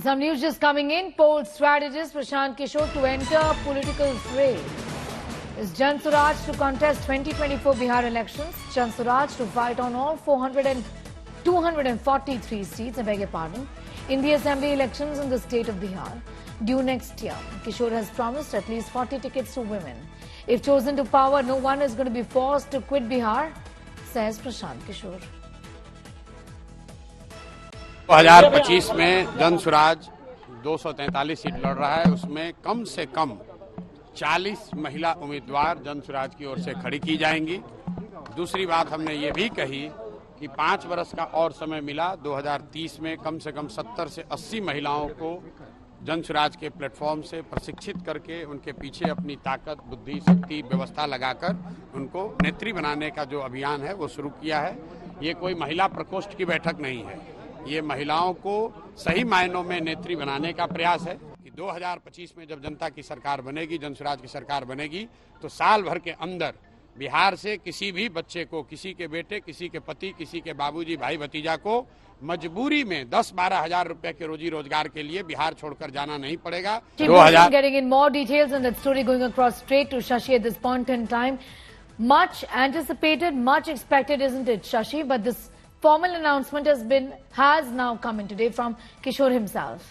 Some news just coming in. Poll strategist Prashant Kishore to enter political fray. Is Jan Suraj to contest 2024 Bihar elections? Jan Suraj to fight on all 243 seats, I beg your pardon, in the assembly elections in the state of Bihar due next year. Kishore has promised at least 40 tickets to women. If chosen to power, no one is going to be forced to quit Bihar, says Prashant Kishore. 2025 में जन Swaraj 243 seat लड़ रहा है। उसमें कम से कम 40 महिला उम्मीदवार जन स्वराज की ओर से खड़ी की जाएंगी। दूसरी बात हमने ये भी कही कि 5 वर्ष का और समय मिला। 2030 में कम से कम 70 से 80 महिलाओं को जन स्वराज के प्लेटफॉर्म से प्रशिक्षित करके उनके पीछे अपनी ताकत, बुद्धि, शक्ति, व्यवस्था लगाकर उनको नेत्री बनाने का जो अभियान है वो शुरू किया है। ये कोई महिला प्रकोष्ठ की बैठक नहीं है, ये महिलाओं को सही मायनों में नेत्री बनाने का प्रयास है कि 2025 में जब जनता की सरकार बनेगी, जन स्वराज की सरकार बनेगी, तो साल भर के अंदर बिहार से किसी भी बच्चे को, किसी के बेटे, किसी के पति, किसी के बाबूजी, भाई भतीजा को मजबूरी में 10-12 हजार रुपए के रोजी रोजगार के लिए बिहार छोड़कर जाना नहीं पड़ेगा। 2000 getting in more details on that story, going across straight to Shashi at this point in time. Much anticipated, much expected, isn't it, Shashi? But this formal announcement has now come in today from Kishore himself.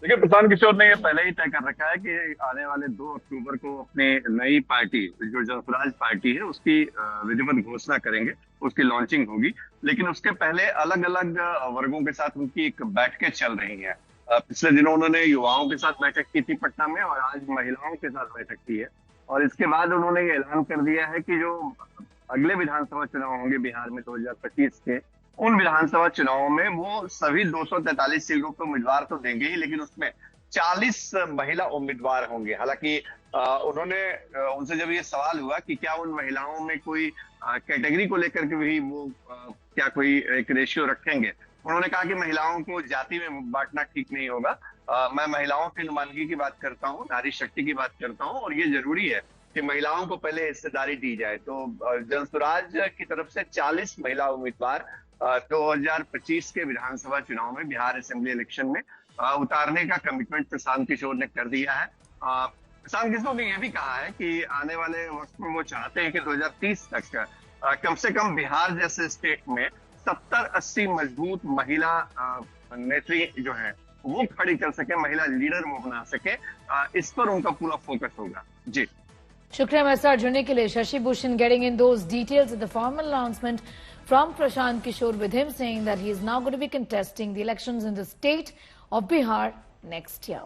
देखिए, प्रशांत किशोर ने ये पहले ही तय कर रखा है कि आने वाले 2 अक्टूबर को अपनी नई पार्टी, जो जन स्वराज पार्टी है, उसकी विधिवत घोषणा करेंगे, उसकी लॉन्चिंग होगी। लेकिन उसके पहले अलग अलग वर्गों के साथ उनकी एक बैठकें चल रही हैं। पिछले दिनों उन्होंने युवाओं के साथ बैठक की थी पटना में, और आज महिलाओं के साथ बैठक की है। और इसके बाद उन्होंने ये ऐलान कर दिया है कि जो अगले विधानसभा चुनाव होंगे बिहार में 2025 के, उन विधानसभा चुनावों में वो सभी 243 सीटों के उम्मीदवार तो देंगे ही, लेकिन उसमें 40 महिला उम्मीदवार होंगे। हालांकि उन्होंने उनसे जब ये सवाल हुआ कि क्या उन महिलाओं में कोई कैटेगरी को लेकर के भी वो क्या कोई एक रेशियो रखेंगे, उन्होंने कहा कि महिलाओं को जाति में बांटना ठीक नहीं होगा। मैं महिलाओं की नुमाइंदगी की बात करता हूँ, नारी शक्ति की बात करता हूँ, और ये जरूरी है कि महिलाओं को पहले हिस्सेदारी दी जाए। तो जन स्वराज की तरफ से 40 महिला उम्मीदवार 2025 के विधानसभा चुनाव में, बिहार असेंबली इलेक्शन में उतारने का कमिटमेंट प्रशांत किशोर ने कर दिया है। प्रशांत किशोर ने यह भी कहा है कि आने वाले वक्त में वो चाहते हैं कि 2030 तक कम से कम बिहार जैसे स्टेट में 70-80 मजबूत महिला नेत्री जो है वो खड़ी कर सके, महिला लीडर वो बना सके। इस पर उनका पूरा फोकस होगा। जी, शुक्रिया हमारे साथ जुड़ने के लिए। Shashi Bhushan getting in those details of the formal announcement from Prashant Kishore, with him saying that he is now going to be contesting the elections in the state of Bihar next year.